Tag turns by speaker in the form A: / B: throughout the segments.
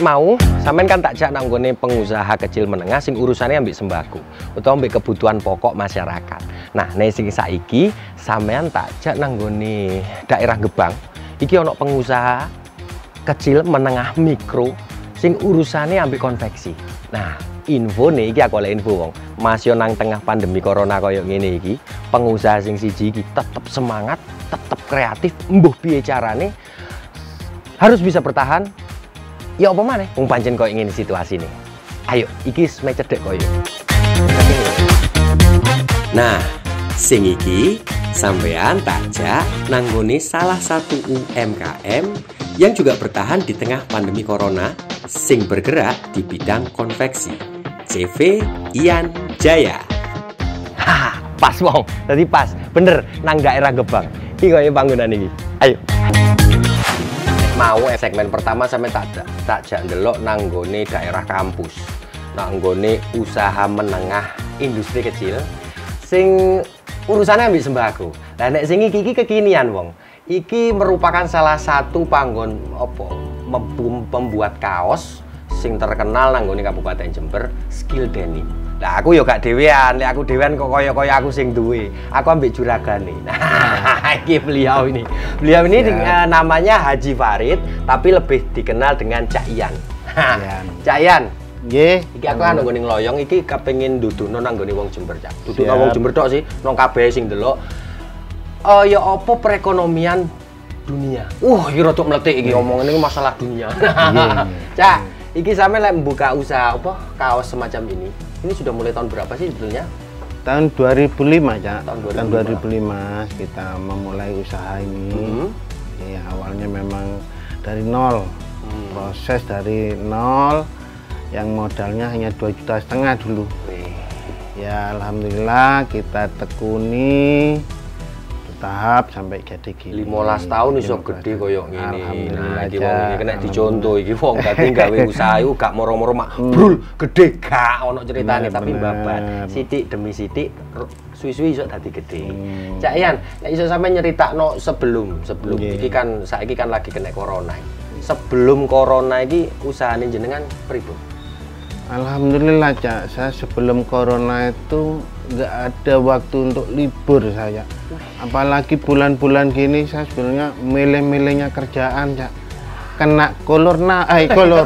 A: mau sampean kan tak jak nanggone pengusaha kecil menengah sing urusannya ambek sembako utawa ambek kebutuhan pokok masyarakat. Nah, nek sing saiki sampean tak jak nanggone daerah Gebang. Iki ono pengusaha kecil menengah mikro sing urusannya ambek konveksi. Nah, info nih iki aku oleh info wong. Masih nang tengah pandemi corona koyo ngene iki, pengusaha sing siji iki tetep semangat, tetep kreatif, mbuh piye carane harus bisa bertahan. Ya apa maneh wong pancen koyo ngene situasi nih. Ayo, iki semai cedek koyo.
B: Nah, sing iki sampean takjak nanggone salah satu UMKM yang juga bertahan di tengah pandemi corona sing bergerak di bidang konveksi. CV Ian Jaya.
A: Haha, pas wong. Tadi pas. Bener nang daerah Gebang. Iki koyo bangunan iki. Ayo. Mau segmen pertama sampe tak jak ndelok nanggone daerah kampus. Nanggone usaha menengah industri kecil sing urusannya ambil sembako. Lah nek sing iki kekinian wong. Iki merupakan salah satu panggon apa pembuat kaos sing terkenal nanggone Kabupaten Jember, Skill Denim. Lah aku yo gak dhewean, nek aku dhewean kok kaya aku sing duwe. Aku ambek juragane. Nah, iki beliau ini. Beliau ini namanya Haji Farid, tapi lebih dikenal dengan Cak Ian. Cak Ian.
C: Nggih.
A: Iki aku kan nggone ngloyong iki kepengin duduno nanggone wong Jember, Cak. Duduno wong Jember tok sih, nang kabeh sing delok. Ya apa perekonomian dunia. Iki rada mletik iki omongane masalah dunia. Cak, iki sampe lek membuka usaha apa kaos semacam ini. Ini sudah mulai tahun berapa sih sebetulnya?
C: Tahun 2005, Cak.
A: Tahun
C: 2005 kita memulai usaha ini. Ya, awalnya memang dari nol. Proses dari nol yang modalnya hanya 2,5 juta dulu. Ya, alhamdulillah kita tekuni tahap sampai jadi gini.
A: 15 tahun iso gede koyo ngene.
C: Alhamdulillah.
A: Nah, iki wong iki kena dicontoh iki wong dadi gawe usaha iku gak moro-moro mak brul gede gak ono ceritane tapi babat. Sithik demi sithik suwi-suwi iso dadi gede. Cak Ian, nek iso sampe nyeritakno sebelum iki kan saiki kan lagi kena corona. Sebelum corona iki usahane jenengan pripun?
C: Alhamdulillah, Cak. Saya sebelum corona itu nggak ada waktu untuk libur saya. Apalagi bulan-bulan gini saya sebenarnya milih-milihnya kerjaan, Cak. Kena corona kena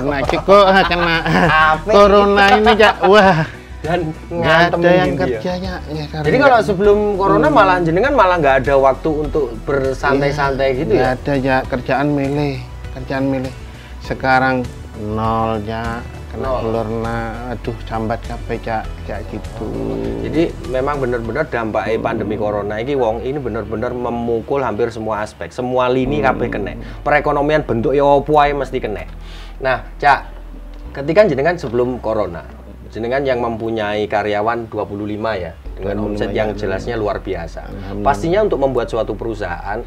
C: corona ini, Cak. Wah.
A: Dan
C: nggak ada yang kerjanya. Ya,
A: jadi kalau sebelum corona malah jenengan malah nggak ada waktu untuk bersantai-santai gitu ya?
C: Nggak ada, Cak. Kerjaan milih. Sekarang nol, Cak. Kena corona, aduh sambat kabeh, Cak, kayak gitu.
A: Jadi memang benar-benar dampaknya pandemi corona ini wong ini benar-benar memukul hampir semua aspek, semua lini kabeh kena. Perekonomian bentuk ya opo ae mesti kena. Nah, Cak, ketika jenengan sebelum corona, jenengan yang mempunyai karyawan 25 ya, dengan omset yang jelasnya luar biasa. Pastinya untuk membuat suatu perusahaan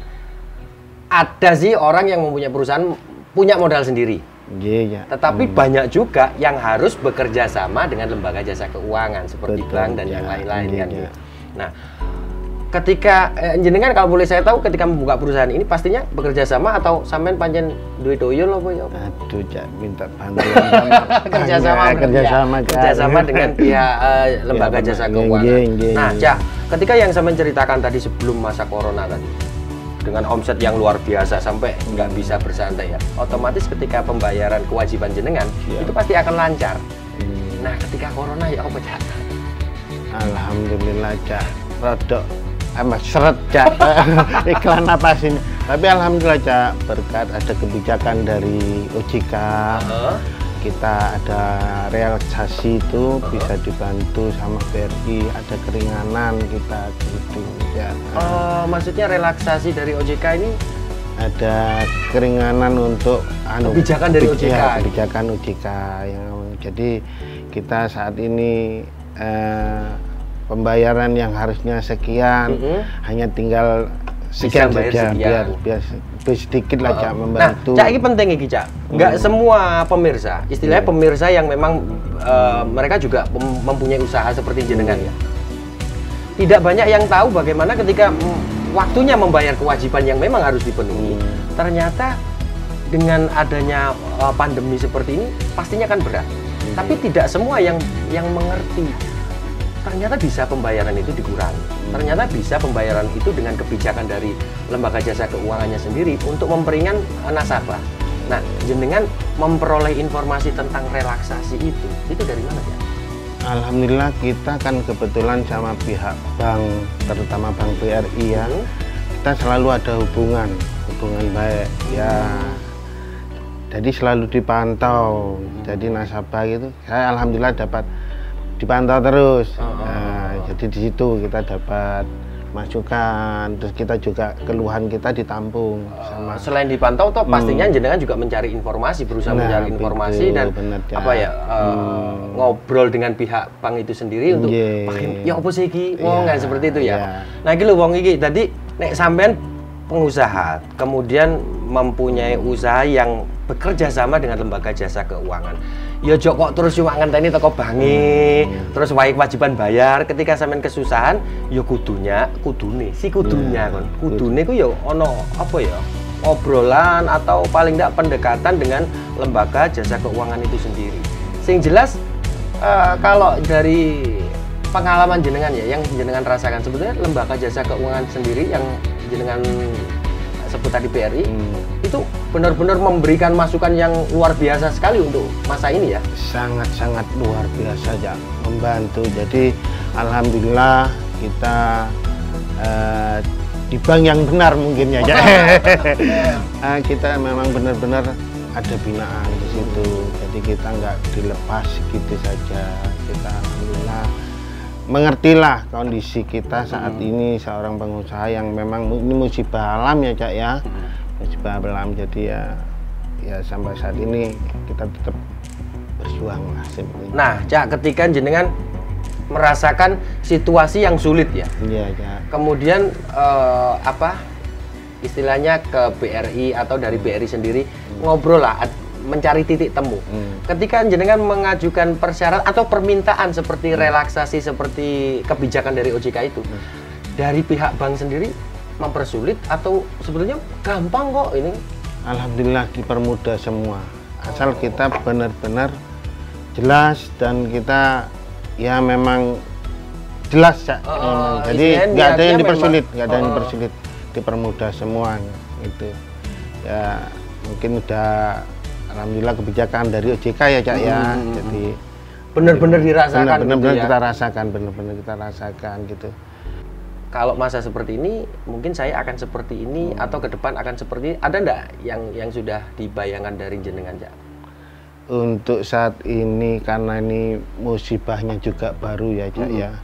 A: ada sih orang yang mempunyai perusahaan punya modal sendiri. Tetapi banyak juga yang harus bekerja sama dengan lembaga jasa keuangan seperti bank dan yang lain-lain kan. Nah, ketika jenengan kalau boleh saya tahu ketika membuka perusahaan ini pastinya bekerja sama atau sampean pancen duwe toyo lho ya?
C: Aduh, Cak, minta bantuan
A: kerjasama dengan pihak lembaga jasa keuangan. Nah, Cak, ketika yang sampean ceritakan tadi sebelum masa corona tadi dengan omset yang luar biasa sampai nggak bisa bersantai ya, otomatis ketika pembayaran kewajiban jenengan itu pasti akan lancar. Nah, ketika corona ya apa, Cak?
C: Alhamdulillah, Cak, rodok seret, Cak. Iklan apa sih? Tapi alhamdulillah, Cak, berkat ada kebijakan dari OJK, kita ada realisasi itu bisa dibantu sama BRI, ada keringanan kita gitu ya.
A: Maksudnya relaksasi dari OJK ini
C: ada keringanan untuk
A: kebijakan dari OJK.
C: Kebijakan OJK yang jadi kita saat ini pembayaran yang harusnya sekian hanya tinggal sekian saja biar sedikit lah, Cak, membantu.
A: Nah, Cak, ini penting iki, Cak. Nggak semua pemirsa, istilahnya pemirsa yang memang mereka juga mempunyai usaha seperti jenengan ya. Tidak banyak yang tahu bagaimana ketika waktunya membayar kewajiban yang memang harus dipenuhi. Ternyata dengan adanya pandemi seperti ini pastinya kan berat. Tapi tidak semua yang mengerti. Ternyata bisa pembayaran itu dikurangi. Ternyata bisa pembayaran itu dengan kebijakan dari lembaga jasa keuangannya sendiri untuk memperingan nasabah. Nah, jenengan memperoleh informasi tentang relaksasi itu dari mana ya?
C: Alhamdulillah kita kan kebetulan sama pihak bank, terutama Bank BRI ya, kita selalu ada hubungan baik ya. Jadi selalu dipantau. Jadi nasabah gitu, saya alhamdulillah dapat dipantau terus. Nah, jadi di situ kita dapat masukan, terus kita juga keluhan kita ditampung. Sama
A: selain dipantau, toh pastinya jenengan juga mencari informasi, berusaha mencari informasi dan ngobrol dengan pihak bank itu sendiri untuk ya apa sih iki, nggak seperti itu ya. Nah iki lho wong iki, tadi nek sampean pengusaha, kemudian mempunyai usaha yang bekerja sama dengan lembaga jasa keuangan. Ya jok kok terus cuma ngenteni teko bangi, terus wae kewajiban bayar. Ketika sampean kesusahan, ya kudune kon. Kudune ku ya ono apa ya? Obrolan atau paling tidak pendekatan dengan lembaga jasa keuangan itu sendiri. Sing jelas kalau dari pengalaman jenengan ya, yang jenengan rasakan sebetulnya lembaga jasa keuangan sendiri yang jenengan sebut tadi BRI itu benar-benar memberikan masukan yang luar biasa sekali untuk masa ini ya.
C: Sangat-sangat luar biasa ya, membantu. Jadi alhamdulillah kita di bank yang benar mungkin ya. Kita memang benar-benar ada binaan di situ. Jadi kita nggak dilepas gitu saja. Kita alhamdulillah mengertilah kondisi kita saat ini seorang pengusaha yang memang ini musibah alam ya Cak ya, musibah alam. Jadi ya sampai saat ini kita tetap berjuang lah seperti.
A: Nah Cak, ketika jenengan merasakan situasi yang sulit ya, kemudian istilahnya ke BRI atau dari BRI sendiri ngobrol lah, mencari titik temu. Ketika jenengan mengajukan persyaratan atau permintaan seperti relaksasi, seperti kebijakan dari OJK itu, dari pihak bank sendiri mempersulit atau sebetulnya gampang kok ini?
C: Alhamdulillah dipermudah semua. Asal kita benar-benar jelas dan kita ya memang jelas ya. Jadi nggak ada yang dipersulit, dipermudah semuanya itu. Ya mungkin udah alhamdulillah kebijakan dari OJK ya Cak ya. Jadi
A: benar-benar dirasakan.
C: Benar-benar kita rasakan, benar-benar kita rasakan gitu.
A: Kalau masa seperti ini, mungkin saya akan seperti ini atau ke depan akan seperti ini. Ada enggak yang sudah dibayangkan dari jenengan Cak?
C: Untuk saat ini karena ini musibahnya juga baru ya Cak ya.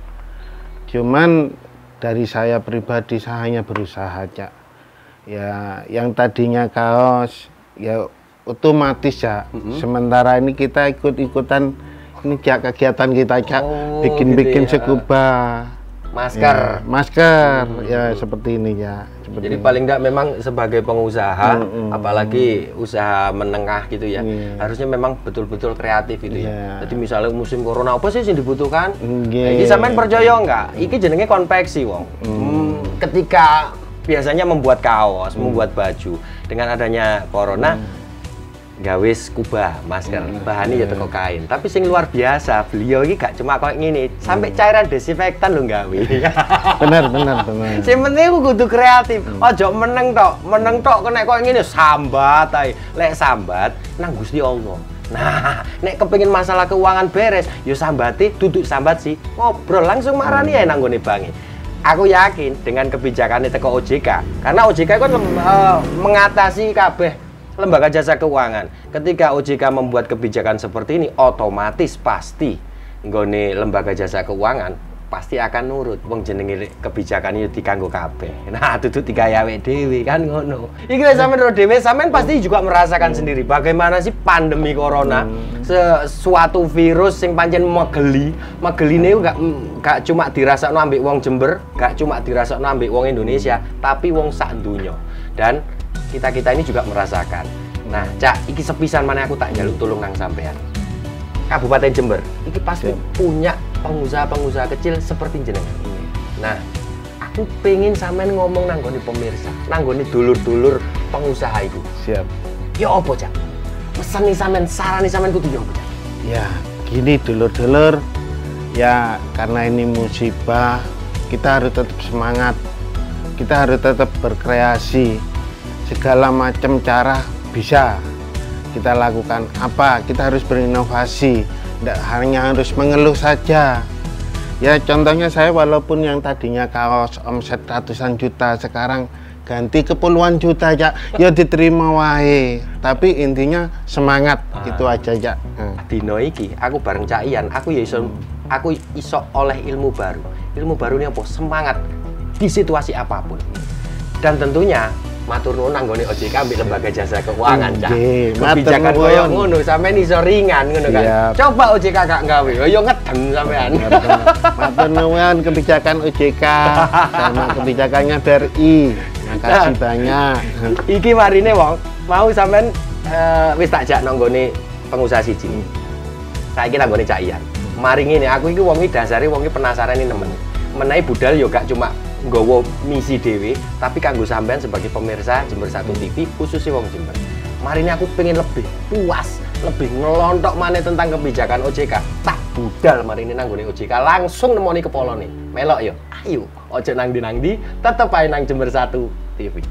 C: Cuman dari saya pribadi saya hanya berusaha Cak. Ya yang tadinya kaos ya otomatis ya. Sementara ini kita ikut-ikutan ini Cak, kegiatan kita Cak, bikin-bikin gitu ya. Scuba,
A: masker,
C: ya seperti ini ya.
A: Jadi paling enggak memang sebagai pengusaha, apalagi usaha menengah gitu ya, harusnya memang betul-betul kreatif itu ya. Jadi misalnya musim corona apa sih yang dibutuhkan? Ini sampean percaya enggak? Iki jenenge konveksi wong. Ketika biasanya membuat kaos, membuat baju, dengan adanya corona gawe scuba, masker, bahannya ya teko kain. Tapi sing luar biasa, beliau ini gak cuma kayak gini, sampai cairan desinfektan lo gawe.
C: Benar.
A: Sing penting aku kudu kreatif. Ojo meneng tok kena kok ngene sambat ae. Lek sambat nang Gusti Allah. Nah, nek kepengin masalah keuangan beres, yo sambati duduk sambat sih. Ngobrol langsung marani ae nang gone bangi. Aku yakin dengan kebijakan teko OJK, karena OJK kan mengatasi kabeh lembaga jasa keuangan. Ketika OJK membuat kebijakan seperti ini, otomatis pasti nggone lembaga jasa keuangan pasti akan nurut. Wong jenenge kebijakan itu dikanggo kabeh. Nah, dudu digawe dhewe kan ngono. Iki wis sampean ro dhewe, sampean pasti juga merasakan sendiri bagaimana sih pandemi corona, sesuatu virus sing pancen megeline gak cuma dirasakno ambek wong Jember, gak cuma dirasakno ambek wong Indonesia, tapi wong sak donya. Dan kita ini juga merasakan. Nah, Cak, iki sepisan mana aku tak njaluk tolong nang sampean. Kabupaten Jember, iki pasti punya pengusaha-pengusaha kecil seperti jenengan ini. Nah, aku pengen sampean ngomong nang gone pemirsa, nang gone dulur-dulur pengusaha itu.
C: Siap.
A: Ya apa, Cak? Pesan nih sampean, saran nih sampean kudu yo apa, Cak?
C: Ya, gini dulur-dulur, ya karena ini musibah, kita harus tetap semangat. Kita harus tetap berkreasi. Segala macam cara bisa kita lakukan. Apa? Kita harus berinovasi. Tidak hanya harus mengeluh saja. Ya contohnya saya walaupun yang tadinya kaos omset ratusan juta sekarang ganti ke puluhan juta ya, ya diterima wae. Tapi intinya semangat itu aja ya.
A: Dino iki aku bareng Cak Ian, aku iso oleh ilmu baru. Ilmu baru ini apa? Semangat di situasi apapun. Dan tentunya matur nuwun nanggone OJK ambek lembaga jasa keuangan, Cak. Kebijakan koyo ngono sampean iso ringan ngono kan. Coba OJK gak gawe, yo ngeden sampean.
C: Matur nuwun kebijakan OJK sama kebijakannya BRI. Makasih banyak.
A: Iki marine wong mau sampean wis tak jak nanggone pengusaha siji. Saiki nanggone Cak Ian. Mari ngene, aku iki wong dasare wong penasaran ini nemen. Menawi budal yo gak cuma nggawa misi dhewe, tapi kanggo sampean sebagai pemirsa Jember 1 TV, khususnya wong Jember. Mari ini aku pengen lebih puas, lebih ngelontok maneh tentang kebijakan OJK. Tak budal mari ini nanggone OJK langsung nemoni kepolone. Melok yo. Ayo, ojo nang ndi, tetep ae nang Jember 1 TV.